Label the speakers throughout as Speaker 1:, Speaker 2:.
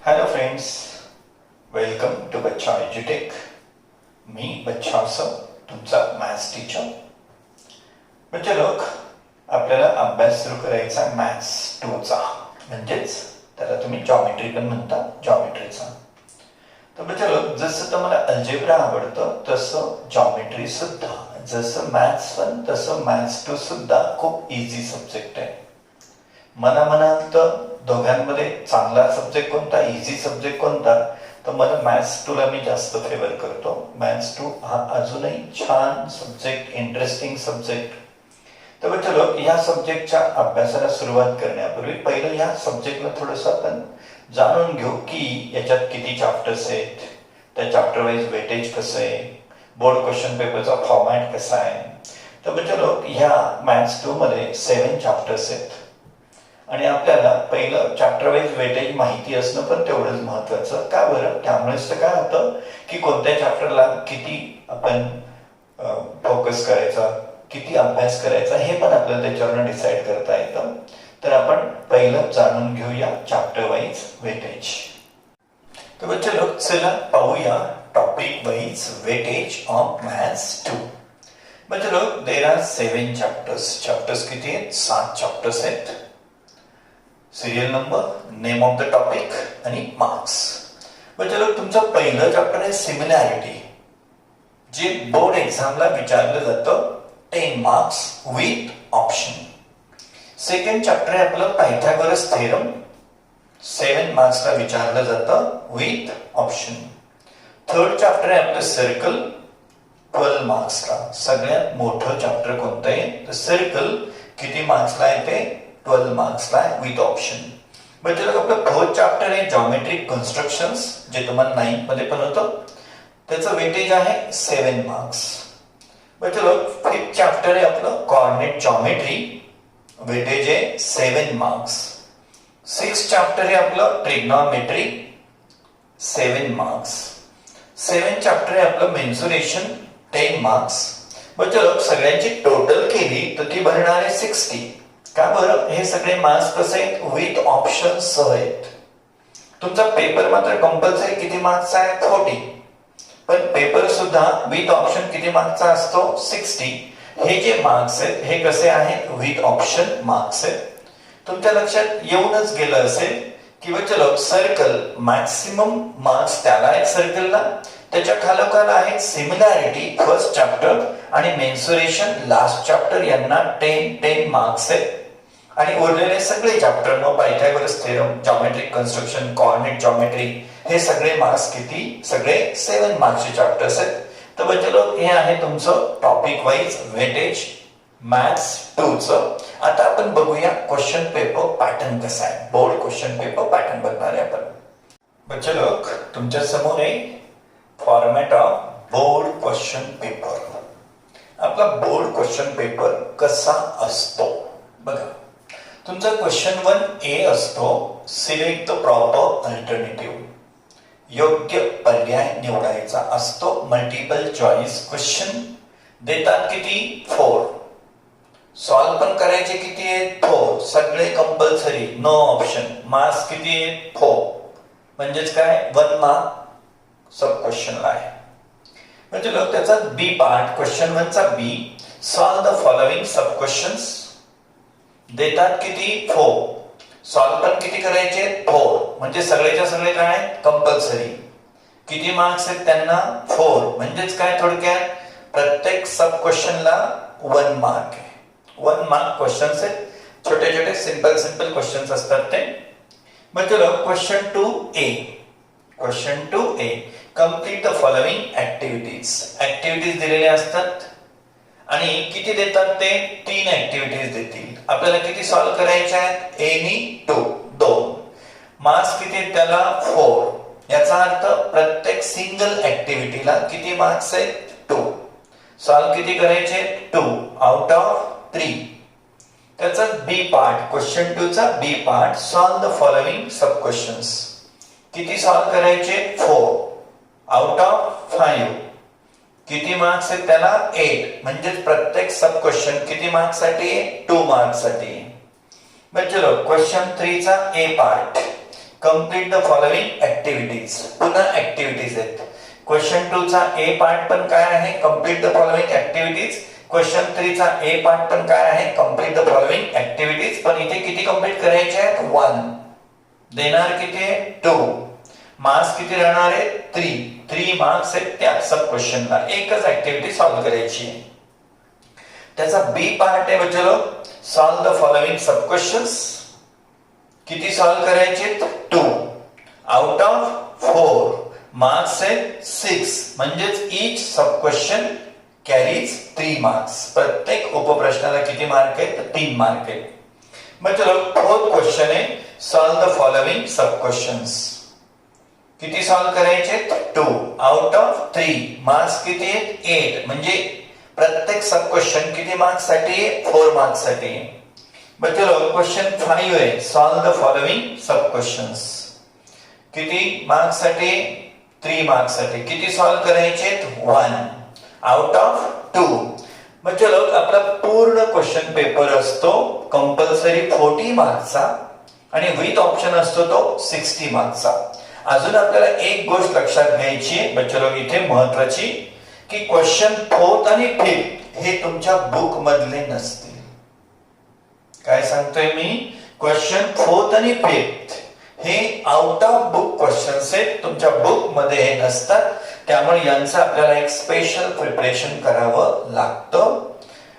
Speaker 1: Hello friends, welcome to बच्चा एज्युटेक. मी बच्चा sir, तुमचा मॅथ्स टीचर. बच्चे लोक, आपल्याला अभ्यास सुरू करायचा मॅथ्स 2चा, म्हणजेच त्याला तुम्ही जॉमेट्री पण म्हणता, जॉमेट्रीचा. तर बच्चे लोक, जसं तुम्हाला अल्जेब्रा आवडतं तसं जॉमेट्री सुद्धा, जसं मॅथ्स 1 तसं मॅथ्स 2 सुद्धा खूप इझी सब्जेक्ट आहे. मनात दोघांमध्ये चांगला सब्जेक्ट कोणता, इझी सब्जेक्ट कोणता, तर मला मॅथ्स 2ला मी जास्त फेवर करतो. मॅथ्स 2 हा अजूनही छान सब्जेक्ट, इंटरेस्टिंग सब्जेक्ट. तर चलो, या सब्जेक्टच्या अभ्यासाला सुरुवात करण्यापूर्वी पहिलं या सब्जेक्टला थोडंसं आपण जाणून घेऊ की याच्यात किती चॅप्टर्स आहेत, त्या चॅप्टर वाईज वेटेज कसं आहे, बोर्ड क्वेश्चन पेपरचा फॉर्मॅट कसा आहे. तर चलो, ह्या मॅथ्स 2 मध्ये 7 चॅप्टर्स आहेत आणि आपल्याला पहिलं चॅप्टर वाईज वेटेज माहिती असणं पण तेवढंच महत्वाचं. का बरं? त्यामुळेच तर काय होतं की कोणत्या चॅप्टरला किती आपण फोकस करायचा, किती अभ्यास करायचा, हे पण आपल्याला त्याच्यावरनं डिसाईड करता येतं. तर आपण पहिलं जाणून घेऊया चॅप्टर वाईज वेटेज. तर बच्चे लोक, चला पाहूया topic wise weightage of maths 2. बच्चे लोक, देर आर 7 चॅप्टर्स. चॅप्टर्स किती आहेत? 7 चॅप्टर्स आहेत. Serial number, name of the topic आणि मार्क्स. चलो, तुमचं पहिलं चॅप्टर आहे सिमिलॅरिटी, जे बोर्ड एक्झामला विचारलं जातं 10 marks with option. Second chapter आहे आपलं पायथागोरस थेरम, 7 मार्क्सला विचारलं जातं विथ ऑप्शन. थर्ड चॅप्टर आहे आपलं सर्कल, 12 मार्क्सला. सगळ्यात मोठं चॅप्टर कोणतं आहे तर सर्कल. किती मार्क्सला येते? 12 मार्क्सला विथ ऑप्शन. म्हणजे आपलं फोर्थ चॅप्टर आहे जॉमेट्रिक कन्स्ट्रक्शन्स, जे तुम्हाला 9th मध्ये पण होतं. त्याचं वेटेज आहे 7 मार्क्स. म्हणजे फिफ्थ चॅप्टर आहे आपलं कोऑर्डिनेट जॉमेट्री, वेटेज आहे 7 मार्क्स. सिक्स्थ चॅप्टर आहे आपलं ट्रिग्नॉमेट्री, 7 मार्क्स. सेव्हन्थ चॅप्टर आहे आपलं मेन्सुरेशन, 10 मार्क्स. म्हणजे सगळ्यांची टोटल केली तर ती भरणार आहे 60. का बरं? हे सगळे मार्क्स कसे आहेत? विथ ऑप्शन सह आहेत. तुमचा पेपर मात्र कंपल्सरी किती मार्क्सचा आहे? 40. पण पेपर सुद्धा विथ ऑप्शन किती मार्क्सचा असतो? 60. हे जे मार्क्स आहेत हे कसे आहेत? विथ ऑप्शन मार्क्स आहेत. तुमच्या लक्षात येऊनच गेलं असेल की चलो, सर्कल मॅक्सिमम मार्क्स त्याला आहेत सर्कलला, त्याच्या खालोखाल आहेत सिमिलॅरिटी फर्स्ट चॅप्टर आणि मेन्सुरेशन लास्ट चॅप्टर, यांना 10 मार्क्स आहेत. आणि उरलेले सगळे चॅप्टर मग Pythagoras theorem, geometric construction, coordinate geometry, हे सगळे मार्क्स किती? सगळे 7 मार्क्सचे चॅप्टर्स आहेत. तर चलो, हे आहे तुमचं टॉपिक वाईज वेटेज मॅथ्स 2चं. आता आपण बघूया क्वेश्चन पेपर पॅटर्न कसा आहे. बोर्ड क्वेश्चन पेपर पॅटर्न बघणार आहे आपण. बच्चे लोक, तुमच्या समोर आहे format of board question paper. आपला बोर्ड क्वेश्चन पेपर कसा असतो बघा. तुमचा क्वेश्चन 1A असतो, सिलेक्ट द प्रॉपर अल्टरनेटिव्ह. योग्य पर्याय निवडायचा असतो. मल्टिपल चॉईस क्वेश्चन देतात किती? 4. सॉल्व पण करायचे किती आहेत? 4. सगळे कंपल्सरी, नो ऑप्शन. मार्क्स किती आहेत? 4. म्हणजेच काय? 1 मार्क सब क्वेश्चनला आहे. म्हणजे लोक, त्याचा बी पार्ट, क्वेश्चन 1चा B, solve the following sub questions देतात किती? 4. सॉल्व पण किती करायचे? 4. म्हणजे सगळेच्या सगळे काय आहेत? कंपल्सरी. किती मार्क्स आहेत त्यांना? 4. म्हणजेच काय? थोडक्यात प्रत्येक सब क्वेश्चनला 1 मार्क आहे. 1 मार्क क्वेश्चन्स आहेत. छोटे छोटे सिंपल क्वेश्चन्स असतात ते. म्हणजे question 2A. Question 2A, complete the following activities. Activities दिलेल्या असतात आणि किती देतात ते? 3 ऍक्टिव्हिटीज देतील. आपल्याला किती सॉल्व करायच्या आहेत? एनी 2. मार्क्स किती आहेत त्याला? 4. याचा अर्थ प्रत्येक सिंगल ऍक्टिव्हिटीला किती मार्क्स आहेत? 2. सॉल्व किती करायचे? 2 आउट ऑफ 3. त्याचा बी पार्ट, क्वेश्चन 2चा B part, solve the following sub questions. किती सॉल्व करायचे? 4 आउट ऑफ 5. किती मार्क्स आहेत त्याला? 8. म्हणजे प्रत्येक सब क्वेश्चन किती मार्क्स साठी? 2 मार्क्स साठी. चलो, क्वेश्चन 3चा A part, complete the following activities. पुन्हा ऍक्टिव्हिटीज आहेत. क्वेश्चन 2 चा ए पार्ट पण काय आहे, complete the following activities. Question 3 चा ए पार्ट पण काय आहे, कम्प्लीट द फॉलोइंग ऍक्टिव्हिटीज. पण इथे किती कम्प्लीट करायचे आहेत, 1. देणार किती आहे, 2. मार्क्स किती राहणार आहे, 3 मार्क्स आहेत त्या सब क्वेश्चनला. एकच ऍक्टिव्हिटी सॉल्व्ह करायची आहे. त्याचा बी पार्ट आहे बच्चो, solve the following sub questions. किती सॉल्व करायचे, 2 आउट ऑफ 4. मार्क्स आहे 6. म्हणजेच ईच सब क्वेश्चन कॅरीज 3 मार्क्स. प्रत्येक उपप्रश्नाला किती मार्क आहेत, 3 मार्क आहेत. मग चलो फोर्थ क्वेश्चन आहे, solve the following sub questions. किती सॉल्व करायचे, 2 आउट ऑफ 3. मार्क्स किती आहेत, 8. म्हणजे प्रत्येक सब क्वेश्चन किती मार्क्स साठी आहे, 4 मार्क्स साठी आहे. मग चलो क्वेश्चन 5 आहे, solve the following sub questions. किती मार्क्स साठी, 3 मार्क्स साठी. किती सॉल्व करायचे, 1 आउट ऑफ 2. मग चलो आपला पूर्ण क्वेश्चन पेपर असतो कंपल्सरी 40 मार्क्सचा आणि विथ ऑप्शन असतो तो 60 मार्क्सचा. अजून आपल्याला एक गोष्ट लक्षात घ्यायची आहे बच्चो इथे महत्वाची, की क्वेश्चन 4 आणि 5 हे तुमच्या बुक मधले नसतील. काय सांगतोय मी, क्वेश्चन 4 आणि 5 हे आउट ऑफ बुक क्वेश्चन्स आहेत, तुमच्या बुक मध्ये हे नसतात. त्यामुळे यांचं आपल्याला एक स्पेशल प्रिपरेशन करावं लागतं.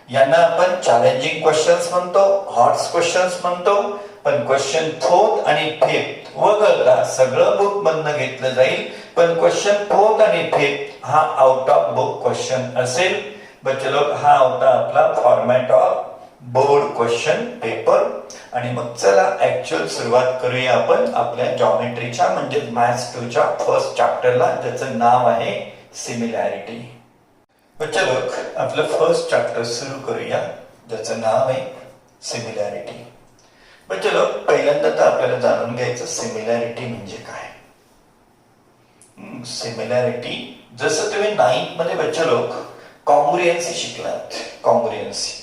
Speaker 1: यांना आपण चॅलेंजिंग क्वेश्चन्स म्हणतो, हॉट क्वेश्चन्स म्हणतो. पण क्वेश्चन 4 आणि 5 वगळता सगळं बुक मधनं घेतलं जाईल. पण क्वेश्चन 4 आणि 5 हा आउट ऑफ बुक क्वेश्चन असेल. बच्चे लोक, हा होता आपला format of board question paper. आणि मग चला ऍक्च्युअल सुरुवात करूया आपण आपल्या जॉमेट्रीच्या म्हणजे मॅथ्स 2 च्या फर्स्ट चॅप्टरला, ज्याचं नाव आहे सिमिलॅरिटी. बच्चे लोक, आपलं फर्स्ट चॅप्टर सुरू करूया ज्याचं नाव आहे सिमिलॅरिटी. बच्चे लोक, पहिल्यांदा तर आपल्याला जाणून घ्यायचं सिमिलॅरिटी म्हणजे काय. सिमिलॅरिटी, जसं तुम्ही 9th मध्ये बच्चे लोक कॉन्ग्रुएन्सी शिकलात. कॉन्ग्रुएन्सी,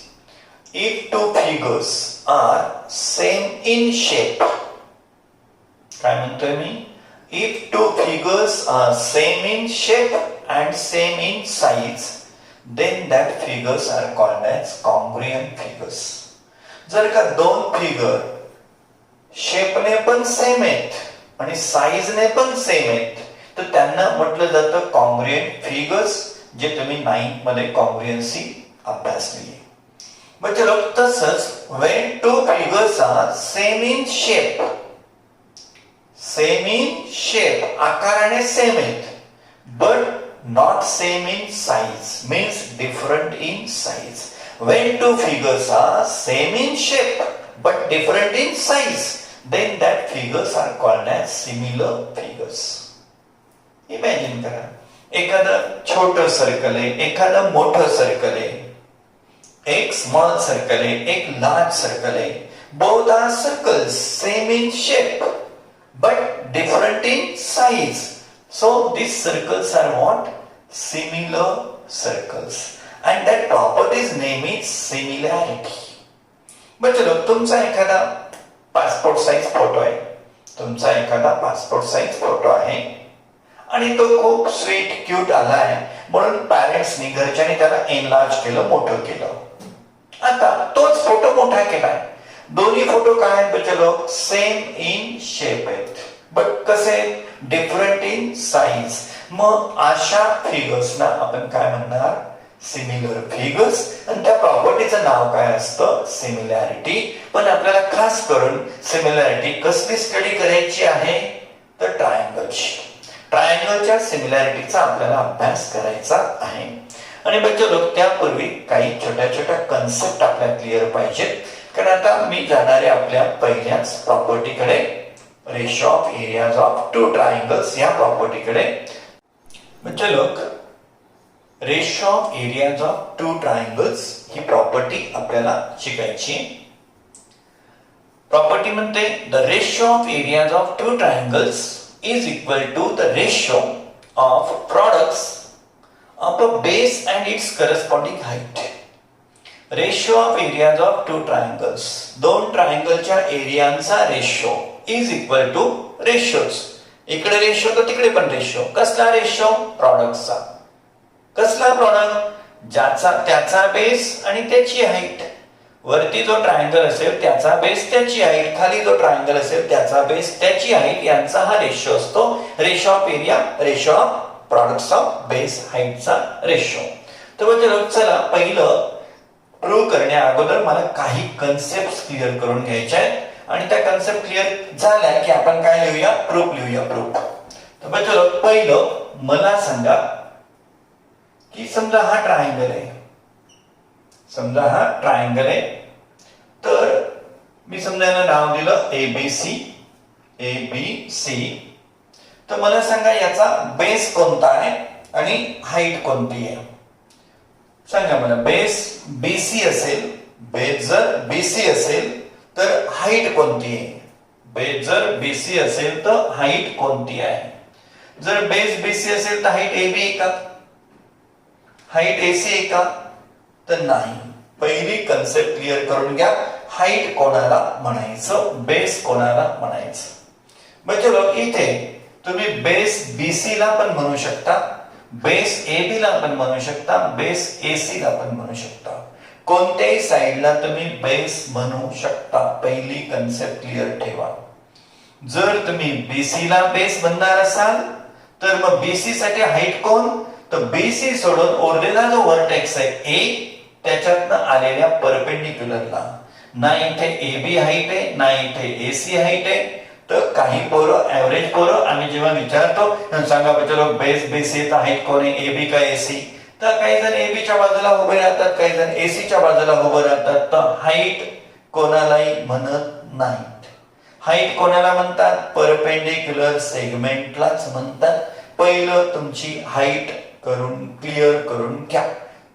Speaker 1: if two figures are same in shape. काय म्हणतोय मी, if two figures are same in shape and same in size, then that figures are called as congruent figures. जर का दोन फिगर शेपने पण सेम आहेत आणि साईजने पण सेम आहेत तर त्यांना म्हटलं जातं कॉन्ग्रुएंट फिगर्स, जे तुम्ही 9th मध्ये कॉन्ग्रुएन्सी अभ्यासली. म्हणजे लोक तसंच when two figures are same in shape, same in shape आकाराने सेम आहेत, but not same in size, means different in size. When two figures are same in shape but different in size, then that figures are called as similar figures. Imagine करा, एखादं छोटं circle आहे, एखादं मोठं circle आहे, एक small circle आहे, एक लार्ज सर्कल आहे. Both are circles same in shape but different in size. So these circles are what? Similar circles. And that property's name is similarity. बच्चो, तुमचा एखादा पासपोर्ट साइज फोटो आहे, तुमचा एखादा पासपोर्ट साइज फोटो आहे आणि तो खूप स्वीट क्यूट आला आहे म्हणून पॅरेंट्सनी घरच्यांनी त्याला एनलार्ज केलं, मोठं केलं. आता तोच फोटो मोठा केलाय. दोन्ही फोटो काय आहेत बच्चो, सेम इन शेप आहेत बट कसे, डिफरंट इन साइज. मग अशा फिगर्सना आपण काय म्हणणार, सिमिलर फिगर्स. आणि त्या प्रॉपर्टीचं नाव काय असतं, सिमिलॅरिटी. पण आपल्याला खास करून सिमिलॅरिटी कसली स्टडी करायची आहे, तर ट्रायंगलची. ट्रायंगलच्या सिमिलॅरिटीचा आपल्याला अभ्यास करायचा आहे. आणि बच्चो लोक, त्यापूर्वी काही छोट्या छोट्या कन्सेप्ट आपल्याला क्लिअर पाहिजेत. कारण आता मी जाणार आहे आपल्या पहिल्याच प्रॉपर्टीकडे, ratio of areas of two triangles या प्रॉपर्टीकडे. बच्चो लोक, ratio of areas of two triangles ही प्रॉपर्टी आपल्याला शिकायची. प्रॉपर्टी म्हणते the ratio of areas of two triangles is equal to the ratio of products of a base and its corresponding height. Ratio of areas of two triangles, दोन ट्रायंगलच्या एरियांचा ratio is equal to ratios. इकडे ratio तर तिकडे पण ratio. कसला ratio? प्रॉडक्टचा. कसला प्रॉडक्ट? ज्याचा त्याचा बेस आणि त्याची हाईट. वरती जो ट्रायंगल असेल त्याचा बेस त्याची हाईट, खाली जो ट्रायंगल असेल त्याचा बेस त्याची हाईट, यांचा हा रेशो असतो. Ratio of area, ratio of products of base हाईटचा रेशो. तर चला पहिलं प्रूव्ह करण्या अगोदर मला काही कन्सेप्ट क्लिअर करून घ्यायच्या आहेत आणि त्या कन्सेप्ट क्लिअर झाल्या की आपण काय लिहूया? प्रूफ लिहूया. प्रूफ. तर चलो पहिलं मला सांगा की समजा हा ट्रायंगल आहे. समजा हा ट्रायंगल आहे. तर मी समजा याला नाव दिलं एबीसी. एबीसी. तर मला सांगा याचा बेस कोणता आहे आणि हाईट कोणती आहे? सांगा मला. बेस बीसी असेल, बेस जर बीसी असेल तर हाईट कोणती आहे? बेस जर बीसी असेल तर हाईट कोणती आहे? जर बेस बीसी असेल तर हाईट एबी आहे का? हाईट एसी आहे का? तर नाही. पहिली कन्सेप्ट क्लिअर करून घ्या. हाईट कोणाला म्हणायचं, बेस कोणाला म्हणायचं. मग चलो इथे तुम्ही बेस बीसी ला पण म्हणू शकता, बेस एबी ला पण म्हणू शकता, बेस एसी ला पण म्हणू शकता. कोणत्याही साइडला तुम्ही बेस म्हणू शकता. पहिली कन्सेप्ट क्लिअर ठेवा. जर तुम्ही बीसी ला बेस म्हणणार असाल तर मग बीसी साठी हाईट कोण? तर बीसी सोडून उरलेला जो व्हर्टेक्स आहे ए, त्याच्यातनं आलेल्या परपेंडिक्युलरला. ना इथे एबी हाईट आहे, ना इथे एसी हाईट आहे. तर काही पोरं, ऍव्हरेज पोरं, आम्ही जेव्हा विचारतो सांगा चलो बेस बीसी तर हाईट कोण आहे, एबी का एसी? तर काही जण एबीच्या बाजूला उभे राहतात, काही जण एसीच्या बाजूला उभे राहतात. तर हाईट कोणालाही म्हणत नाहीत. हाईट कोणाला म्हणतात? परपेंडिक्युलर सेगमेंटलाच म्हणतात. पहिलं तुमची हाईट क्लिअर करून घ्या.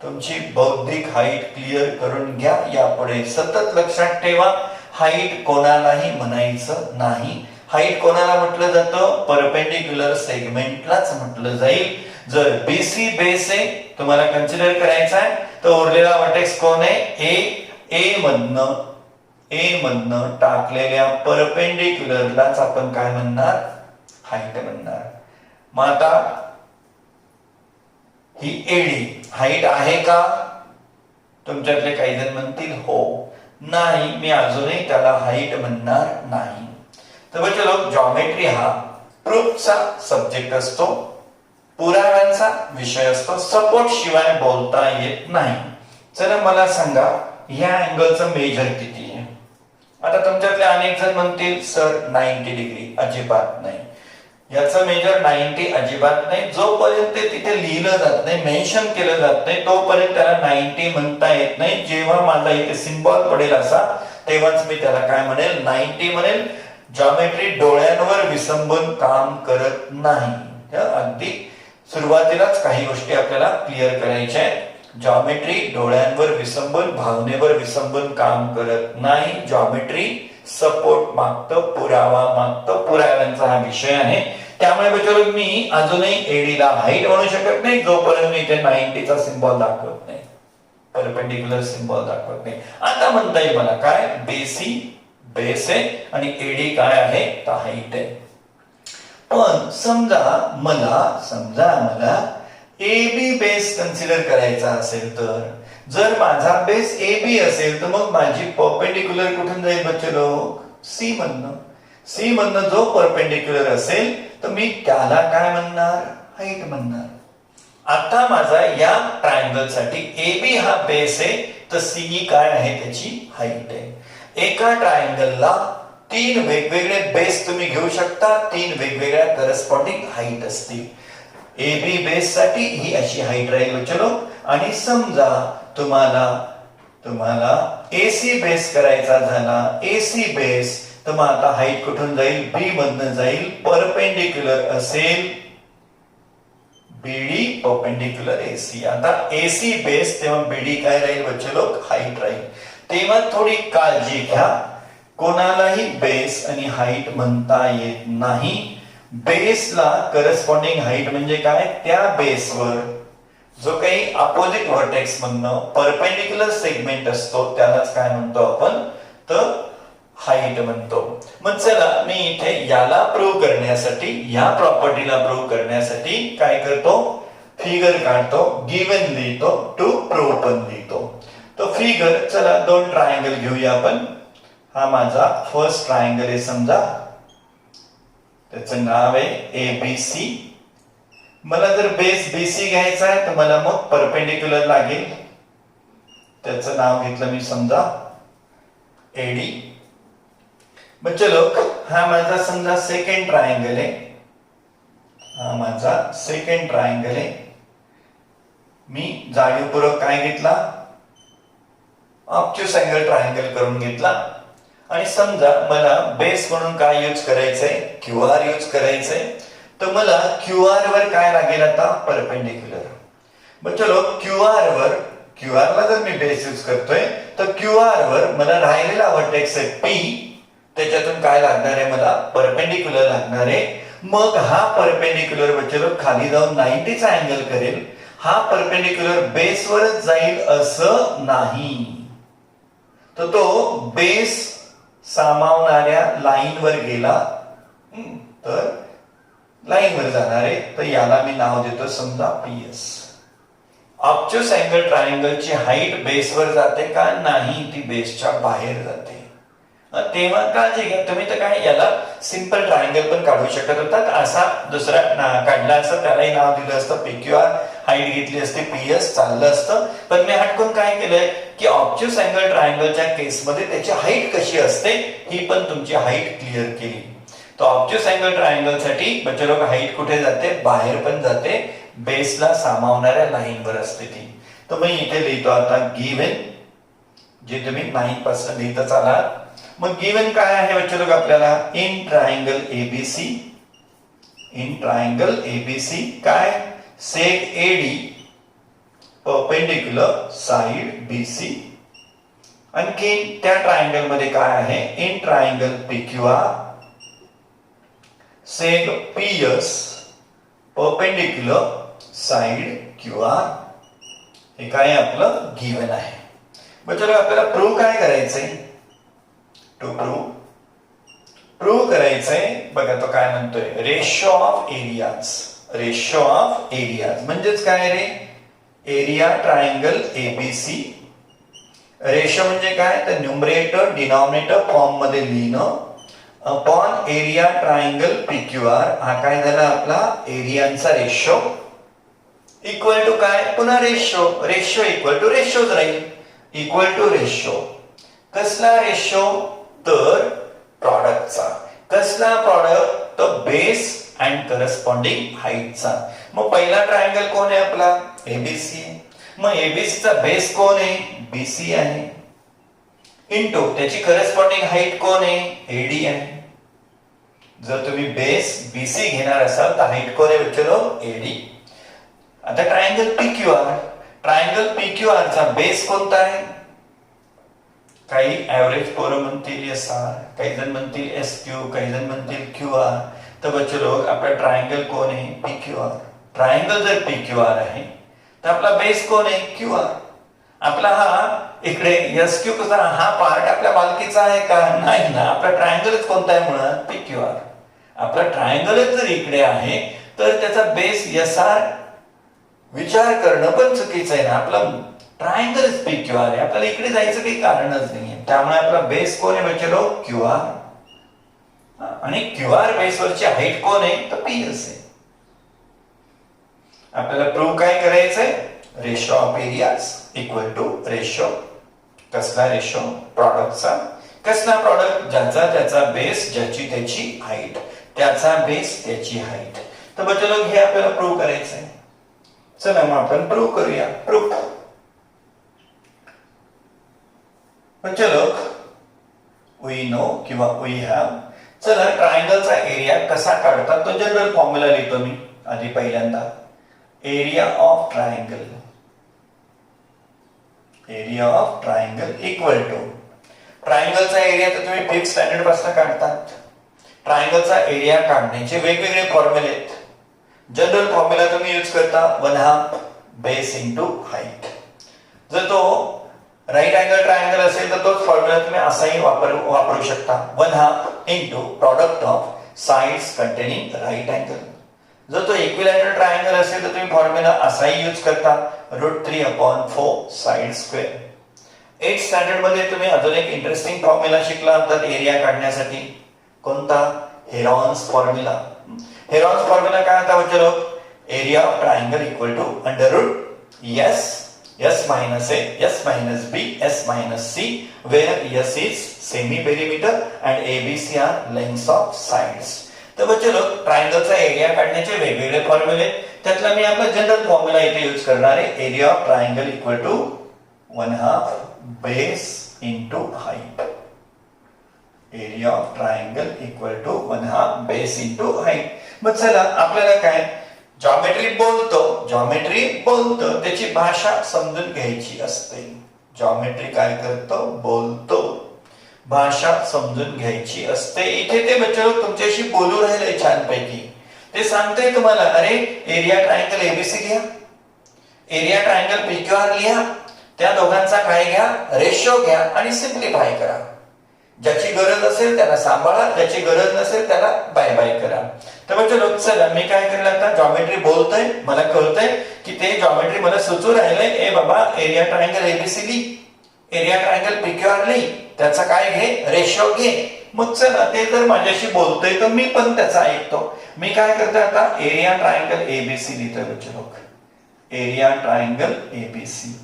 Speaker 1: तुमची बौद्धिक हाईट क्लिअर करून घ्या. यापुढे सतत लक्षात ठेवा, हाईट कोणालाही म्हणायचं नाही. हाईट कोणाला म्हटलं जातं? परपेंडिक्युलर सेगमेंटलाच म्हटलं जाईल. जर बीसी बेस आहे तुम्हाला कन्सिडर करायचा आहे तर उरलेला व्हर्टेक्स कोण आहे? ए मधनं टाकलेल्या परपेंडिक्युलरलाच आपण काय म्हणणार? हाईट म्हणणार. मग आता ही एडी हाईट आहे का? तुमच्यातले काही जण म्हणतील हो. नाही, मी अजूनही त्याला हाईट म्हणणार नाही. तर चलो जॉमेट्री हा प्रूफचा सब्जेक्ट असतो, पुराव्यांचा विषय असतो. सपोर्ट शिवाय बोलता येत नाही. चला मला सांगा या अँगलचं मेजर किती आहे? आता तुमच्यातले अनेक जण म्हणतील सर 90 डिग्री. अजिबात नाही. याचं मेजर 90 अजिबात नाही. जोपर्यंत तिथे लिहिलं जात नाही, मेन्शन केलं जात नाही, तोपर्यंत त्याला 90 म्हणता येत नाही. जेव्हा माझा इथे सिम्बॉल पडेल असा तेव्हाच मी त्याला काय म्हणेल? 90 म्हणेल. जॉमेट्री डोळ्यांवर विसंबून काम करत नाही. अगदी सुरुवातीलाच काही गोष्टी आपल्याला क्लिअर करायच्या आहेत. जॉमेट्री डोळ्यांवर विसंबून, भावनेवर विसंबून काम करत नाही. जॉमेट्री सपोर्ट मागतं, पुरावा मागतं. पुराव्यांचा हा विषय आहे. त्यामुळे बच्चो मी अजूनही एडीला हाईट म्हणू शकत नाही जोपर्यंत मी इथे 90चा सिम्बॉल दाखवत नाही, परपेंडिक्युलर सिम्बॉल दाखवत नाही. आता म्हणता येईल मला काय? बेसी बेस आहे आणि एडी काय आहे? तर हाईट आहे. पण समजा मला एबी बेस कन्सिडर करायचा असेल तर, जर माझा बेस एबी असेल तर मग माझी परपेंडिक्युलर कुठून जाईल बच्चे लोक? सी मधनं. सी मधनं जो परपेंडिक्युलर असेल तर मी त्याला काय म्हणणार? हाईट म्हणणार. आता माझा या ट्रायंगल साठी एबी हा बेस आहे तर सी काय आहे? त्याची हाईट आहे. एका ट्रायंगलला 3 वेगवेगळे बेस तुम्ही घेऊ शकता, 3 वेगवेगळ्या करस्पॉन्डिंग हाईट असतील. एबी बेस साठी ही अशी हाईट राहील चलो. आणि समजा तुम्हाला एसी बेस करायचा झाला, एसी बेस, तर मग आता हाईट कुठून जाईल? बी मधनं जाईल. परपेंडिक्युलर असेल बीडी, परपेंडिक्युलर एसी. आता एसी बेस तेव्हा बीडी काय राहील बच्चे लोक? हाईट राहील. तेव्हा थोडी काळजी घ्या, कोणालाही बेस आणि हाईट म्हणता येत नाही. बेसला करस्पॉन्डिंग हाईट म्हणजे काय? त्या बेसवर जो काही अपोजिट व्हर्टेक्स मधनं परपेंडिक्युलर सेगमेंट असतो त्यालाच काय म्हणतो आपण? तर हाईट म्हणतो. मग चला मी इथे याला प्रूव्ह करण्यासाठी, या प्रॉपर्टीला प्रूव्ह करण्यासाठी काय करतो, फिगर काढतो, गिवन लिहितो, टू प्रूव्ह पण लिहितो. तो फिगर, चला दोन ट्रायंगल घेऊया आपण. हा माझा फर्स्ट ट्रायंगल आहे समजा, त्याचं नाव आहे ABC. मला जर बेस BC घ्यायचा आहे तर मला मग परपेंडिक्युलर लागेल, त्याचं नाव घेतलं मी समजा AD. मग चलो, हा माझा समजा सेकंड ट्रायंगल आहे, हा माझा सेकंड ट्रायंगल आहे. मी जाणीवपूर्वक काय घेतला, ऑब्ट्यूस अँगल ट्रायंगल करून घेतला. आणि समजा मला बेस म्हणून काय यूज करायचंय, QR यूज करायचंय. तर मला QR वर काय लागेल आता, परपेंडिक्युलर. मग चलो, QR ला जर मी बेस यूज करतोय तर QR वर मला राहिलेला व्हर्टेक्स आहे P, त्याच्यातून काय लागणार आहे, मला परपेंडिक्युलर लागणार आहे. मग हा परपेंडिक्युलर चलो खाली जाऊन 90 चा अँगल करेल. हा परपेंडिक्युलर बेसवरच जाईल असं नाही, तर तो बेस सामावणाऱ्या लाईनवर गेला तर लाईनवर जाणार आहे. तर याला मी नाव देतो समजा PS. ऑब्ट्यूस अँगल ट्रायंगलची हाईट बेसवर जाते का, नाही, ती बेसच्या बाहेर जाते. तेव्हा काळजी घ्या तुम्ही. तर काय, याला सिंपल ट्रायंगल पण काढू शकत होतात, असा दुसरा काढला असं, त्यालाही नाव दिलं असतं PQR, हाईट घेतली असते PS, चाललं असतं. पण मी हटकून काय केलंय की ऑब्ट्यूस अँगल ट्रायंगलच्या केसमध्ये त्याची हाईट कशी असते ही पण तुमची हाईट क्लिअर केली. तो ऑब्ट्यूस अँगल ट्रायंगल साठी बच्चे हाईट कुठे जाते, बाहेर पण जाते, बेसला सामावणाऱ्या लाईनवर असते ती. तर मी इथे लिहितो आता गिवन, जे तुम्ही 9 पासून लिहितच आलात. मग गिवन काय आहे बच्चे लोक आपल्याला, इन ट्रायंगल ABC काय, seg AD perpendicular side BC. आणखी त्या ट्रायंगल मध्ये काय आहे, in triangle PQR seg PS perpendicular side QR. हे काय आपलं गिवन आहे. बच्चे आपल्याला प्रूव्ह काय करायचंय, टू प्रूव्ह करायचंय. बघा तो काय म्हणतोय, रेशो ऑफ एरियाज म्हणजेच काय रे, एरिया ट्रायंगल ABC. रेशो म्हणजे काय, तर न्यूमरेटर डिनॉमिनेटर फॉर्म मध्ये लिहिणं, अपॉन एरिया ट्रायंगल PQR. हा काय झाला आपला एरियांचा रेशो, इक्वल टू काय, पुन्हा रेशो इक्वल टू रेशोच राहील, इक्वल टू रेशो. कसला रेशो, तर प्रॉडक्टचा. कसला प्रॉडक्ट, तर बेस अँड करस्पॉन्डिंग हाईटचा. मग पहिला ट्रायंगल कोण आहे आपला, ABC. मग ABC चा बेस कोण आहे, BC आहे, इंटू त्याची करस्पॉन्डिंग हाईट कोण आहे, AD आहे. जर तुम्ही बेस BC घेणार असाल तर हाईट कोण आहे बच्चो, AD. आता ट्रायंगल PQR चा बेस कोणता आहे, काही ऍव्हरेज पोरं म्हणतील SR, काही जण म्हणतील SQ, काही जण म्हणतील QR. तर बच्चे लोक आपला ट्रायंगल कोण आहे, PQR. ट्रायंगल जर PQR आहे तर आपला बेस कोण आहे, QR. आपला हा इकडे SQ कसा, हा पार्ट आपल्या मालकीचा आहे का, नाही ना. आपला ट्रायंगलच कोणता आहे म्हणून PQR. आपला ट्रायंगलच जर इकडे आहे तर त्याचा बेस SR विचार करणं पण चुकीचं आहे ना. आपला ट्रायंगलच PQR आहे, आपल्याला इकडे जायचं काही कारणच नाहीये. त्यामुळे आपला बेस कोण आहे बच्चे लोक, QR. आणि QR बेसवरची हाईट कोण आहे, तर PS आहे. आपल्याला प्रूव्ह काय करायचंय, ratio of areas equal to ratio. कसला रेशो, प्रॉडक्टचा. कसला प्रॉडक्ट, ज्याचा बेस, ज्याची त्याची हाईट, त्याचा बेस त्याची हाईट. तर बच्चे लोक हे आपल्याला प्रूव्ह करायचंय. चला मग आपण प्रूव्ह करूया. प्रूव्ह बच्चे लोक, वी नो किंवा वी हॅव. चला ट्रायंगलचा एरिया कसा काढतात तो जनरल फॉर्म्युला लिहितो मी आधी पहिल्यांदा. Area of triangle equal to, ट्रायंगलचा एरिया तर तुम्ही 5th स्टँडर्ड पासून काढतात. ट्रायंगलचा एरिया काढण्याचे वेगवेगळे फॉर्म्युले आहेत. जनरल फॉर्म्युला तुम्ही यूज करता 1/2 बेस इंटू हाईट. जर तो राईट अँगल ट्रायंगल असेल तर तोच फॉर्म्युला तुम्ही असाही वापरू शकता. 1/2 into product of sides containing right angle. जर तो इक्विलॅटरल ट्रायंगल असेल तर तुम्ही फॉर्म्युला असाही यूज करता √3/4 साइड स्क्वेअर. 8th स्टँडर्ड मध्ये तुम्ही अजून एक इंटरेस्टिंग फॉर्म्युला शिकला तर एरिया काढण्यासाठी. कोणता? Heron's formula. हेरॉन्स फॉर्म्युला काय होता बच्चो? Area of triangle equal to √S S minus A, S minus B, S minus C, where S is semi perimeter and ABC are lengths of sides. तर बच्चे लोक ट्रायंगलचा area काढण्याचे वेगवेगळे फॉर्म्युले. त्यातला मी आपला जनरल फॉर्म्युला इथे यूज करणार आहे. Area of triangle equal to 1/2 base into height. Area of triangle equal to 1/2 base into height. मग चला आपल्याला काय जॉमेट्री बोलतो त्याची भाषा समजून घ्यायची असते. जॉमेट्री काय करतो? बोलतो. भाषा समजून घ्यायची असते. इथे ते बच्चे लोक तुमच्याशी बोलू राहिले छानपैकी. ते सांगते तुम्हाला अरे एरिया ट्रायंगल एबीसी घ्या, एरिया ट्रायंगल पीक्यूआर लिहा, त्या दोघांचा काय घ्या? रेशो घ्या आणि सिम्प्लिफाय करा. ज्याची गरज असेल त्याला सांभाळा, ज्याची गरज नसेल त्याला बाय बाय करा. तर म्हणजे लोक चला मी काय केलं आता जॉमेट्री बोलतोय, मला कळतंय की ते जॉमेट्री मला सुचू राहिले. ए बाबा एरिया ट्रायंगल एबीसी ली, एरिया ट्रायंगल पीक्यूआर ली, त्याचा काय घे? रेशो घे. मग चला ते जर माझ्याशी बोलतोय तर मी पण त्याचा ऐकतो. मी काय करतोय आता एरिया ट्रायंगल एबीसी लिहितोय बच्चे लोक. Area triangle ABC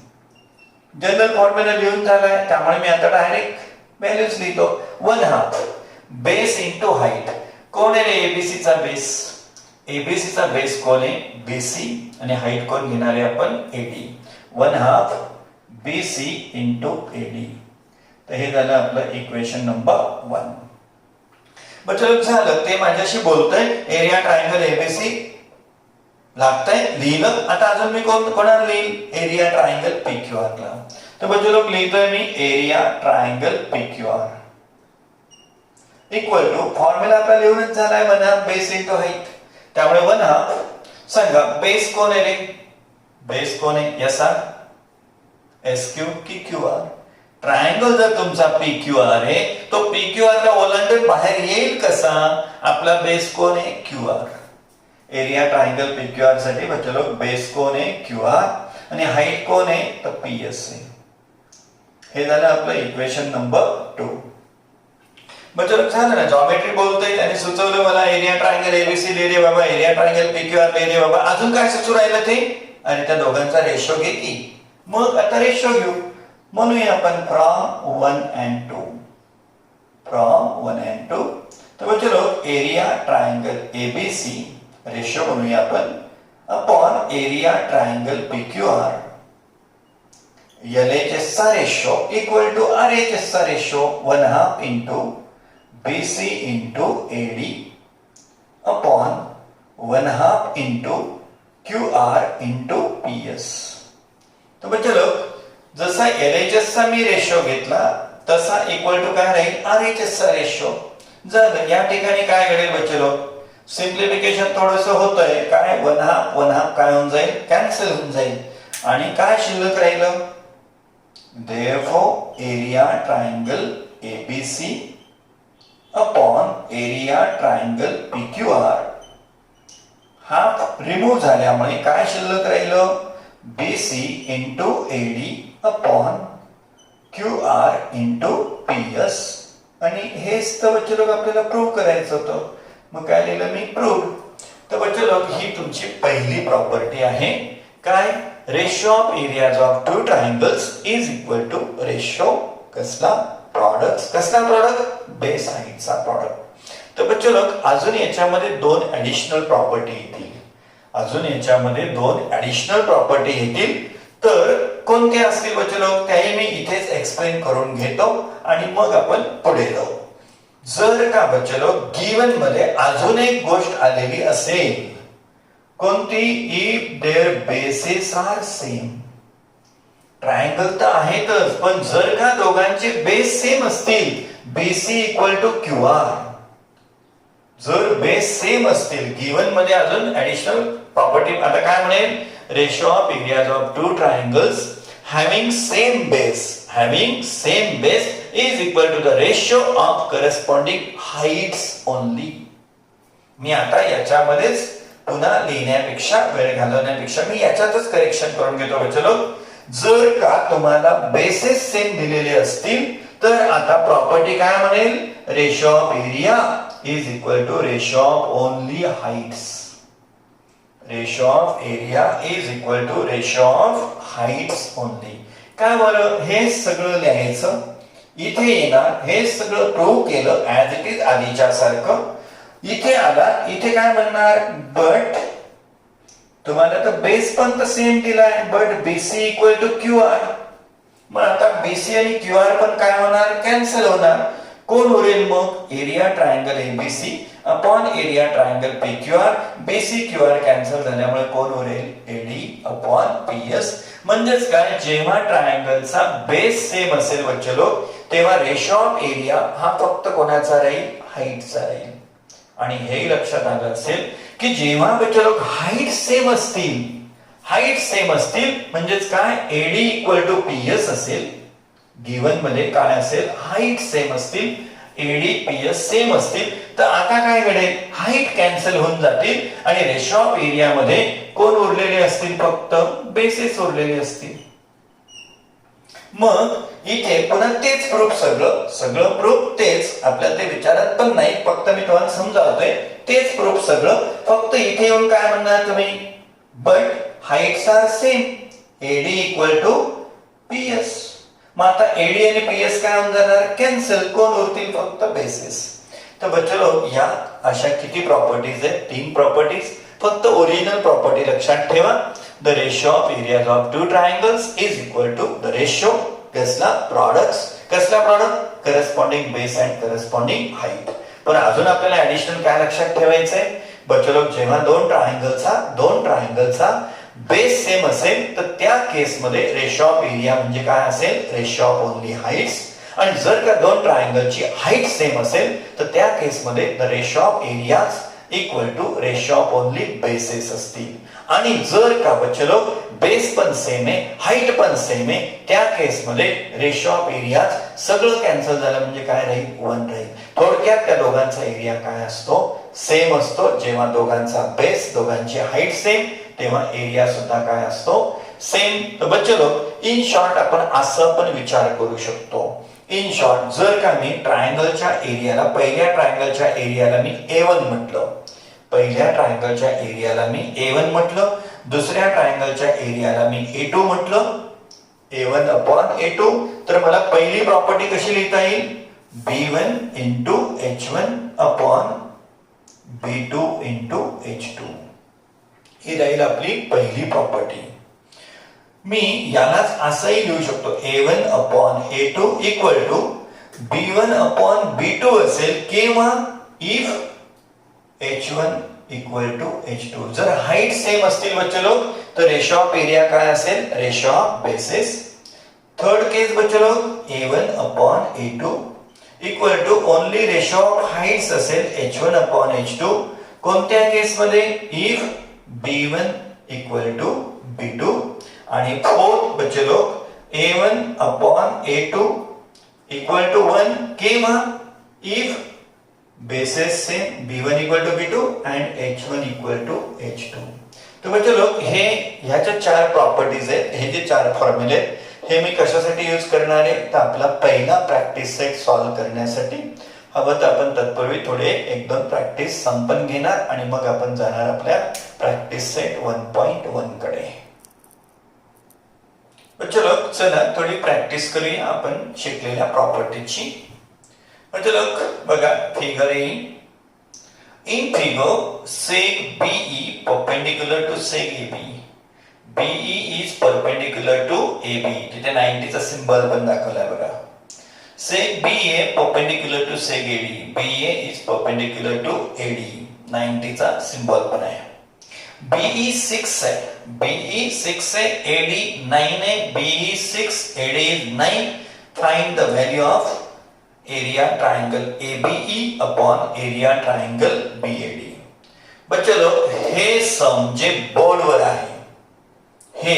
Speaker 1: general formula लिहून झालाय. त्यामुळे मी आता डायरेक्ट व्हॅल्यूज लिहितो. 1/2 बेस इंटू हाईट. कोण आहे एबीसी चा बेस? एबीसी चा बेस कोण आहे? बीसी. आणि हाईट कोण घेणार आहे आपण? एडी. 1/2 BC into AD. तर हे झालं आपलं इक्वेशन नंबर 1. बच्चो झालं ते माझ्याशी बोलतोय. एरिया ट्रायंगल एबीसी लागतंय लिहिलं. आता अजून मी कोणाला लिहिल? एरिया ट्रायंगल पीक्यूआर ला. तर बच्चो लोक लिहितोय मी area triangle PQR equal to formula आपला लिहूनच झालाय 1/2 बेस इंटू हाईट. त्यामुळे 1/2 सांगा बेस कोण आहे रे? बेस कोण आहे? एसआर, एसक्यू की क्यूआर? ट्रायंगल जर तुमचा पीक्यूआर आहे तो पीक्यूआर ला ओलांडून बाहेर येईल कसा? आपला बेस कोण आहे? क्यूआर. एरिया ट्रायंगल पीक्यूआर साठी बच्चो लोक बेस कोण आहे? क्यूआर. आणि हाईट कोण आहे? तर पीएस आहे. हे झालं आपलं इक्वेशन नंबर 2. बच्चो झालं ना जॉमेट्री बोलतोय त्याने सुचवलं मला एरिया ट्रायंगल एबीसी लिहि रे बाबा, एरिया ट्रायंगल पीक्यूआर लिहि रे बाबा. अजून काय सुचू राहिलं ते? आणि त्या दोघांचा रेशो घे की. मग आता रेशो घेऊ. म्हणूया आपण फ्रॉम 1 and 2. From 1 and 2. तर बच्चो लोक एरिया ट्रायंगल एबीसी रेशो म्हणूया आपण upon area triangle PQR. LHS चा रेशो इक्वल टू RHS चा ratio 1/2 into BC into AD upon 1/2 into QR into PS. तर बच्चे लोक जसा LHS चा मी रेशो घेतला तसा इक्वल टू काय राहील? RHS चा रेशो. जर या ठिकाणी काय घडेल बच्चे लोक? सिम्प्लिफिकेशन थोडंसं होतंय. काय 1/2 काय होऊन जाईल? कॅन्सल होऊन जाईल. आणि काय शिल्लक राहिलं? Therefore, area triangle ABC upon area triangle PQR half remove झाल्यामुळे काय शिल्लक राहिलं? BC into AD upon QR into PS. आणि हेच तर बच्चे लोक आपल्याला प्रूव्ह करायचं होतं. मग काय लिहिलं मी? प्रूव्ह. तर बच्चे लोक ही तुमची पहिली प्रॉपर्टी आहे. काय? Ratio of areas of two triangles is equal to ratio कसला? प्रॉडक्ट. कसला प्रॉडक्ट? बेस हाईटचा प्रॉडक्ट. तर बच्चे लोक अजून याच्यामध्ये 2 ऍडिशनल प्रॉपर्टी येतील. अजून याच्यामध्ये 2 ऍडिशनल प्रॉपर्टी येतील. तर कोणते असतील बच्चे लोक त्याही मी इथेच एक्सप्लेन करून घेतो आणि मग आपण पुढे जाऊ. जर का बच्चे लोक गिवन मध्ये अजून एक गोष्ट आलेली असेल कोणती? If their bases are same. Triangle तर आहेतच पण जर का दोघांचे बेस सेम असतील बीसी इक्वल टू क्यूआर. जर बेस सेम असतील गिवन मध्ये अजून ऍडिशनल प्रॉपर्टी आता काय म्हणेल? Ratio of areas of two triangles having same base is equal to the ratio of corresponding heights only. मी आता याच्यामध्येच पुन्हा लिहिण्यापेक्षा वेळ घालवण्यापेक्षा मी याच्यातच करेक्शन करून घेतो बच्चो. जर का तुम्हाला बेसेस सेम दिलेले असतील तर आता प्रॉपर्टी काय म्हणेल, ratio of area is equal to ratio of only Heights. Ratio of area is equal to ratio of Heights only. काय बरं, हे सगळं लिहायचं, इथे येणार, हे सगळं प्रूव्ह केलं ऍज इट इज आधीच्या सारखं. इथे आला, इथे काय म्हणणार, बट तुम्हाला तर बेस पण तर सेम दिलाय, but BC equal to Q R. मग आता बीसी आणि क्यू आर पण काय होणार, कॅन्सल होणार. कोण उरेल मग, area triangle ABC upon area triangle P Q R. BC Q R cancel झाल्यामुळे कोण उरेल, एडी अपॉन पीएस. म्हणजेच काय, जेव्हा ट्रायंगलचा बेस सेम असेल बच्चे लोक, तेव्हा रेशो ऑफ एरिया हा फक्त कोणाचा राहील, हाईटचा राहील. आणि हे लक्षात आलं असेल की जेव्हा बच्चे लोक हाईट सेम असतील म्हणजेच काय, एडी इक्वल टू पीएस असेल. गिवन मध्ये काय असेल, हाईट सेम असतील, एडी पीएस सेम असतील, तर आता काय घडेल, हाईट कॅन्सल होऊन जातील आणि रेशो ऑफ एरिया मध्ये कोण उरलेले असतील, फक्त बेसेस उरलेले असतील. मग इथे पुन्हा तेच प्रूफ, सगळं प्रूफ तेच, आपल्याला ते विचारत पण नाही, फक्त मी तुम्हाला समजावतोय. तेच प्रूफ सगळं, फक्त इथे येऊन काय म्हणणार तुम्ही, but heights are same, AD equal to PS. मग आता एडी आणि पीएस काय होऊन जाणार, कॅन्सल, कोण उरतील, फक्त बेसिस. तर बच्चो या अशा किती प्रॉपर्टीज आहेत, 3 प्रॉपर्टीज. फक्त ओरिजिनल प्रॉपर्टी लक्षात ठेवा. The ratio of areas of two triangles is equal to the ratio कसला, कसला product, corresponding base and corresponding height. पण अजून आपल्याला ऍडिशनल काय लक्षात ठेवायचंय बच्चो, जेव्हा दोन ट्रायंगलचा बेस सेम असेल तर त्या केसमध्ये रेशो ऑफ एरिया म्हणजे काय असेल, रेशो ऑफ ओनली हाइट्स. आणि जर का दोन ट्रायंगलची हाइट सेम असेल तर त्या केसमध्ये the ratio of areas equal to ratio of only bases असतील. आणि जर का बच्चो बेस पण सेम आहे, हाइट पण सेम आहे, त्या केसमध्ये रेशो ऑफ एरियाज सगळं कॅन्सल झालं म्हणजे काय राहील, 1 राहील. थोडक्यात त्या दोघांचा एरिया काय असतो, सेम असतो. जेव्हा दोघांचा बेस, दोघांची हाइट सेम, तेव्हा एरिया सुद्धा काय असतो, सेम. तर बच्चो इन शॉर्ट आपण असं पण विचार करू शकतो. इन शॉर्ट जर का मी ट्रायंगलच्या एरियाला, पहिल्या ट्रायंगलच्या एरियाला मी A1 म्हटलं, पहिल्या ट्रायंगलच्या एरियाला मी A1 म्हटलं, दुसऱ्या ट्रायंगलच्या एरियाला मी A2 म्हटलं, A1 अपॉन A2, तर मला पहिली प्रॉपर्टी कशी लिहिता येईल, B1 into H1 upon B2 into H2. ही राहील आपली पहिली प्रॉपर्टी. मी यालाच असंही लिहू शकतो, A1 upon A2 equal to B1 upon B2 असेल किंवा if H1 equal to H2. जर हाइट सेम असतील बच्चे लोक तर रेशो ऑफ एरिया काय असेल, ratio of bases. Third case बच्चे लोक A1 upon A2 equal to only ratio of heights असेल H1 अपॉन H2. कोणत्या केसमध्ये, if B1 equal to B2. आणि फोर्थ बच्चे लोक A1 upon A2 equal to 1 किंवा if bases same B1 equal to B2 and H1 equal to H2. तर बच्चे लोक हे ह्याच्या 4 प्रॉपर्टीज आहेत. हे जे 4 फॉर्म्युले आहेत हे मी कशासाठी यूज करणार आहे, तर आपला पहिला प्रॅक्टिस सेट सॉल्व्ह करण्यासाठी. हवं तर आपण तत्पूर्वी थोडे 1-2 प्रॅक्टिस संपन्न घेणार आणि मग आपण जाणार आपल्या प्रॅक्टिस सेट 1.1 कडे. चलो चला थोडी प्रॅक्टिस करूया आपण शिकलेल्या प्रॉपर्टीची. चलो बघा figure A. In figure seg BE perpendicular to seg AB. BE is perpendicular to AB. तिथे 90 चा सिंबल पण दाखवलाय बघा. seg BA perpendicular to seg AD. BA is perpendicular to AD. 90 चा सिंबल पण आहे. BE 6 है, BE 6 है, AD 9 है, BE 6, AD is 9. Find the value of area triangle ABE upon area triangle BAD. बच्चो लोग हे सम जे बोर्डवर आहे, हे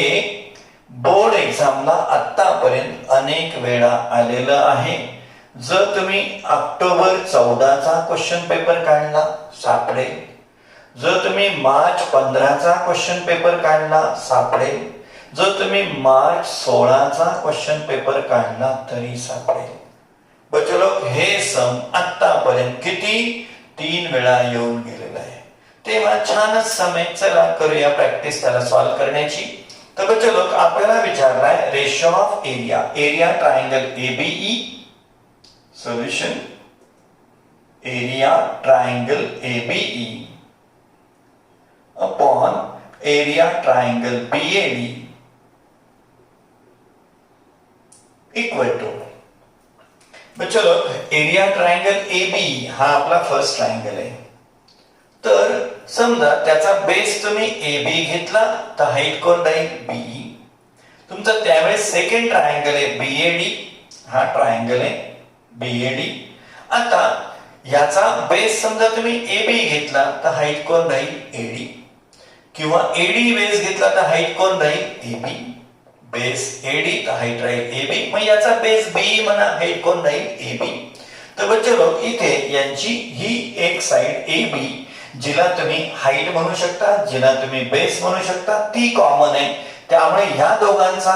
Speaker 1: बोर्ड एक्झामला आतापर्यंत अनेक वेळा आलेलं आहे. जर तुम्ही ऑक्टोबर 14चा क्वेश्चन पेपर काढला सापडेल. जर तुम्ही मार्च 15चा क्वेश्चन पेपर काढला सापडेल. जर तुम्ही मार्च 16चा क्वेश्चन पेपर काढला तरी सापडेल. बच्चो हे सम आतापर्यंत किती 3 वेळा येऊन गेलेला आहे. तेव्हा छानच समय. चला करूया प्रॅक्टिस त्याला सॉल्व्ह करण्याची. तर बच्चो आपल्याला विचारलाय ratio of area. Area triangle ABE. Solution area triangle ABE upon area triangle BAD equal to. बच्चो एरिया ट्रायंगल एबी हा आपला फर्स्ट ट्रायंगल आहे. तर समजा त्याचा बेस तुम्ही एबी घेतला तर हाईट कोण राहील बीई. तुमचा त्यावेळेस सेकंड ट्रायंगल आहे बीएडी. हा ट्रायंगल आहे बीएडी. आता याचा बेस समजा तुम्ही एबी घेतला तर हाईट कोण राहील एडी. किंवा एडी बेस घेतला तर हाईट कोण राहील एबी. बेस एडी तर हाईट राहील एबी. मग याचा बेस बी म्हणा, हाईट कोण राहील एबी. तर बच्चो इथे यांची ही एक साइड एबी जिला तुम्ही हाईट म्हणू शकता, जिला तुम्ही बेस म्हणू शकता, ती कॉमन आहे. त्यामुळे ह्या दोघांचा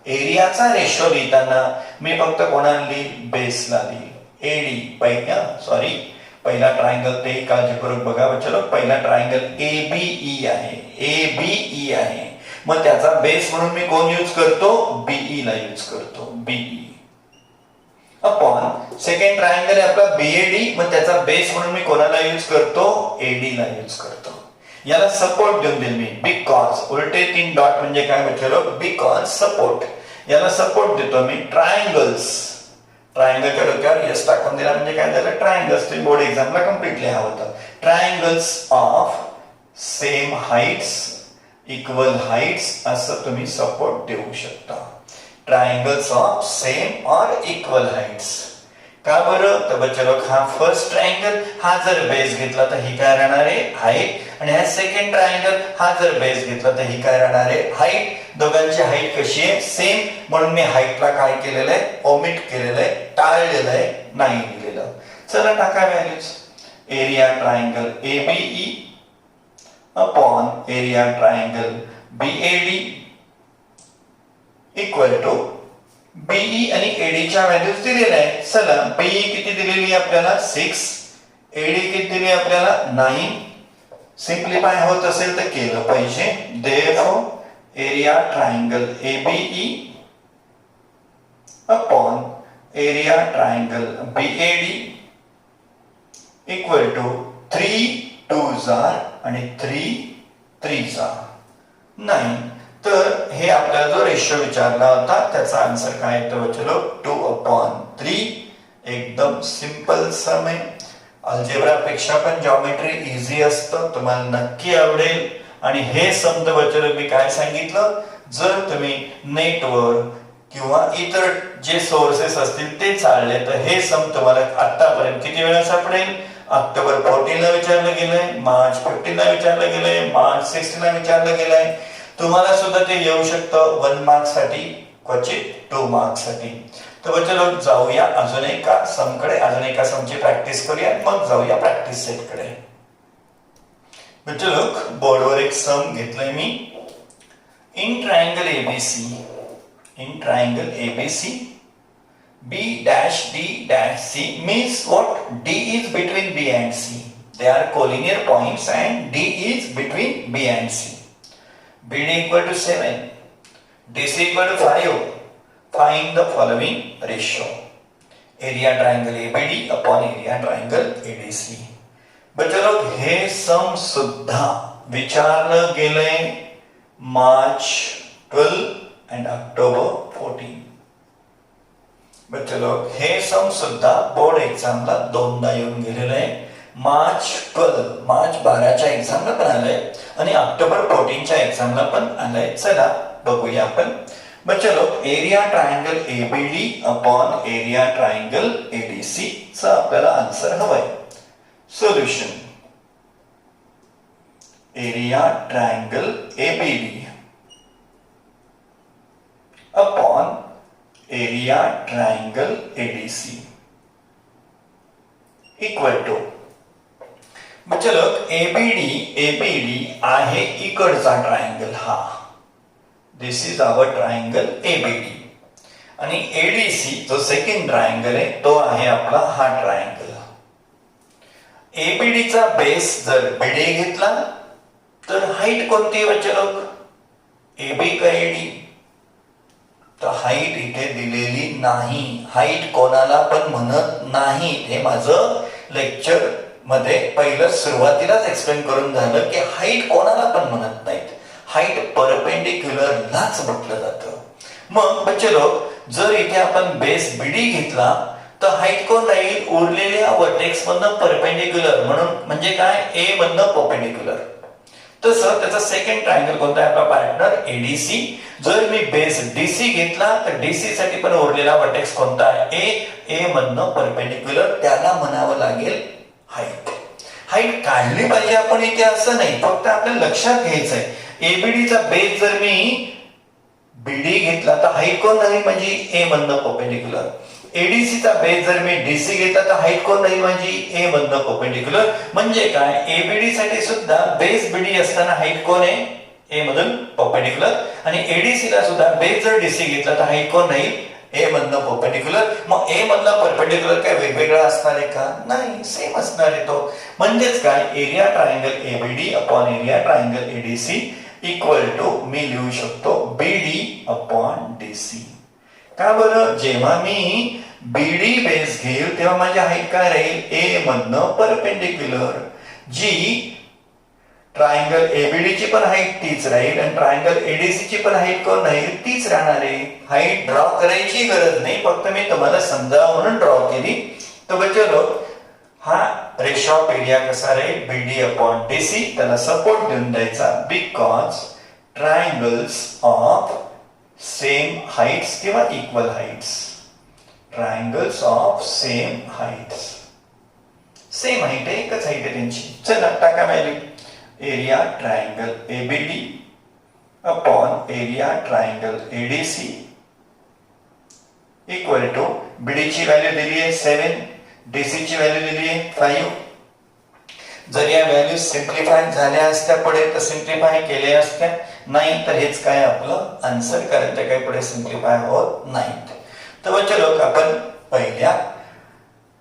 Speaker 1: एरियाचा रेशो लिहिताना मी फक्त कोणाला लिहिल बेसला लिहिल एडी. पहिला ट्रायंगल ते काळजीपूर्वक बघा बच्चो. पहिला ट्रायंगल एबीई आहे. एबीई आहे. मग त्याचा बेस म्हणून मी कोण यूज करतो बीई ला यूज करतो. बीई अपॉन सेकंड ट्रायंगल आहे आपला बीएडी. मग त्याचा बेस म्हणून मी कोणाला यूज करतो एडी ला यूज करतो. याला सपोर्ट देऊन देईल मी बिकॉज. उलटे 3 डॉट म्हणजे काय बच्चो बिकॉज सपोर्ट. याला सपोर्ट देतो मी ट्रायंगल्स. ट्रायंगलच्या डोक्यावर यस टाकून दिला म्हणजे काय झालं ट्रायंगल्स. तुम्ही बोर्ड एक्झामला कम्प्लीट लिहा होतं. Triangles of same heights equal heights असं तुम्ही सपोर्ट देऊ शकता. ट्रायंगल्स ऑफ सेम और इक्वल हाईट्स. का बरं तर बच्चो हा फर्स्ट ट्रायंगल हा जर बेस घेतला तर ही काय राहणार आहे हाईट. आणि हा सेकंड ट्रायंगल हा जर बेस घेतला तर ही काय राहणार आहे हाईट. दोघांची हाईट कशी आहे सेम. म्हणून मी हाईटला काय केलेलं आहे ओमिट केलेलं आहे, टाळलेलं आहे, नाही लिहिलेलं. चला टाका values. Area triangle ABE upon area triangle BAD equal to BE आणि एडीच्या व्हॅल्यूज दिलेल्या आहेत. चला बीई किती दिलेली आपल्याला 6, एडी किती दिली आपल्याला 9. सिंप्लिफाय होत असेल तर केलं पाहिजे. Therefore area triangle ABE upon area triangle BAD equal to 3 2s आणि 3 3s 9. तर हे आपल्याला जो रेशो विचारला होता त्याचा आन्सर काय येतो बच्चो 2/3. एकदम सिंपल सम आहे. अल्जेब्रा पेक्षा पण जॉमेट्री इझी असतं. तुम्हाला नक्की आवडेल. आणि हे समजा बच्चो मी काय सांगितलं जर तुम्ही नेटवर किंवा इतर जे सोर्सेस असतील ते चालले तर हे सम तुम्हाला आतापर्यंत किती वेळा सापडेल. ऑक्टोबर 14 ला विचारलं गेलंय, मार्च 15 ला विचारलं गेलंय, मार्च 16 ला विचारलं गेलंय. तुम्हाला सुद्धा ते येऊ शकतं 1 मार्क्स साठी, क्वचित 2 मार्क्स साठी. तर बच्चो जाऊया अजून एका समकडे. अजून एका समची प्रॅक्टिस करूया मग जाऊया प्रॅक्टिस सेट कडे. बच्चो बोर्डवर एक सम घेतलंय मी. In triangle ABC B dash D dash C means what? D is between B and C. They are collinear points and D is between B and C. BD equal to 7, DC equal to 5. Find the following ratio. Area triangle ABD upon area triangle ADC. बच्चो हे सम सुद्धा विचारलं गेलंय March 12 and October 14. बच्चो हे सम सुद्धा board एक्झामला 2दा येऊन गेलेलं आहे. मार्च 12च्या एक्झामला पण आलंय आणि ऑक्टोबर 14च्या एक्झामला पण आलंय. चला बघूया आपण. बच्चो area triangle ABD upon area triangle ADC चा आपल्याला आन्सर हवाय. Solution area triangle ABD area triangle ADC equal to, चलो एबीडी आहे इकडचा ट्रायंगल हा, this is our triangle ABD, आणि एडीसी जो सेकंड ट्रायंगल आहे तो आहे आपला हा ट्रायंगल. एबीडीचा बेस जर बीडी घेतला तर हाईट कोणती बच्चे लोक, एबी का एडी, तर हाईट इथे दिलेली नाही. हाईट कोणाला पण म्हणत नाही, हे माझं लेक्चर मध्ये पहिलं सुरुवातीलाच एक्सप्लेन करून झालं की हाईट कोणाला पण म्हणत नाहीत, हाईट परपेंडिक्युलरलाच म्हटलं जातं. मग बच्चे लोक जर इथे आपण बेस बीडी घेतला तर हाईट कोण राहील, उरलेल्या वर्टेक्स मधनं परपेंडिक्युलर, म्हणून म्हणजे काय, ए मधनं परपेंडिक्युलर. तसं त्याचा सेकंड ट्रायंगल कोणता आहे आपला पार्टनर एडीसी. जर मी बेस डीसी घेतला तर डीसी साठी पण उरलेला वर्टेक्स कोणता आहे, ए मधनं परपेंडिक्युलर, त्याला म्हणावं लागेल हाईट. हाईट काढली पाहिजे आपण इथे असं नाही, फक्त आपल्याला लक्षात घ्यायचंय एबीडीचा बेस जर मी बीडी घेतला तर हाईट कोण राहील माझी, ए मधनं परपेंडिक्युलर. एडीसीचा बेस जर मी डीसी घेतला तर हाईट कोण राहील माझी, ए मधनं परपेंडिक्युलर. म्हणजे काय, एबीडी साठी सुद्धा बेस बीडी असताना हाईट कोण आहे, ए मधून परपेंडिक्युलर, आणि एडीसी ला सुद्धा बेस जर डीसी घेतला तर हाईट कोण राहील, ए मधनं परपेंडिक्युलर. मग ए मधला परपेंडिक्युलर काय वेगवेगळा असणार आहे का, नाही, सेम असणार आहे तो. म्हणजेच काय, area triangle ABD upon area triangle ADC equal to मी लिहू शकतो बीडी अपॉन डीसी. का बरं, जेव्हा मी बीडी बेस घेईल तेव्हा माझी हाईट काय राहील, ए मधनं परपेंडिक्युलर. जी ट्रायंगल एबीडी ची पण हाईट तीच राहील आणि ट्रायंगल एडीसी ची पण हाईट कोण राहील, तीच राहणार आहे. हाईट ड्रॉ करायची गरज नाही, फक्त मी तुम्हाला समजावं म्हणून ड्रॉ केली. तर बच्चो हा रेशो ऑफ एरिया कसा राहील, बीडी अपॉन डीसी, त्याला सपोर्ट देऊन द्यायचा, because triangles of same heights किंवा equal heights, triangles of same heights, same height आहे, एकच हाइट आहे त्यांची. चला टाका value, area triangle ABD upon area triangle ADC equal to, BD ची व्हॅल्यू दिली आहे 7, डीसी ची व्हॅल्यू दिली आहे 5. जर या व्हॅल्यू सिम्प्लिफाय झाल्या असत्या पुढे तर सिम्प्लिफाय केल्या असत्या, नाही तर हेच काय आपलं आन्सर, कारण ते काही पुढे सिम्प्लिफाय होत नाहीत. तर चलो आपण पहिल्या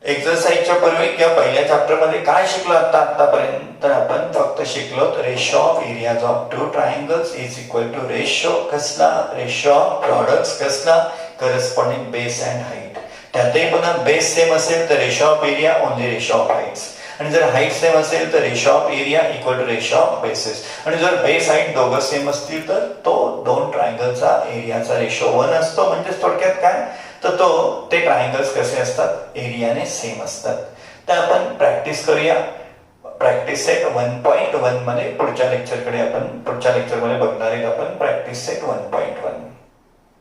Speaker 1: एक्सरसाइजच्या पूर्वी किंवा पहिल्या चॅप्टर मध्ये काय शिकलो आतापर्यंत, तर आपण फक्त शिकलो ratio of areas of two triangles is equal to ratio कसला, रेशो ऑफ प्रॉडक्ट्स कसला, करस्पॉन्डिंग बेस अँड हाईट. त्यातही पुन्हा बेस सेम असेल तर ratio of area only ratio of heights, आणि जर हाईट सेम असेल तर ratio of area equal to ratio of bases, आणि जर बेस हाईट दोघं सेम असतील तर तो दोन ट्रायंगलचा एरियाचा रेशो 1 असतो. म्हणजे थोडक्यात काय, तर तो ते ट्रायंगल्स कसे असतात, एरियाने सेम असतात. तर आपण प्रॅक्टिस करूया. प्रॅक्टिस सेट 1.1 मध्ये पुढच्या लेक्चरकडे आपण पुढच्या लेक्चरमध्ये बघणार आहेत आपण प्रॅक्टिस सेट 1.1.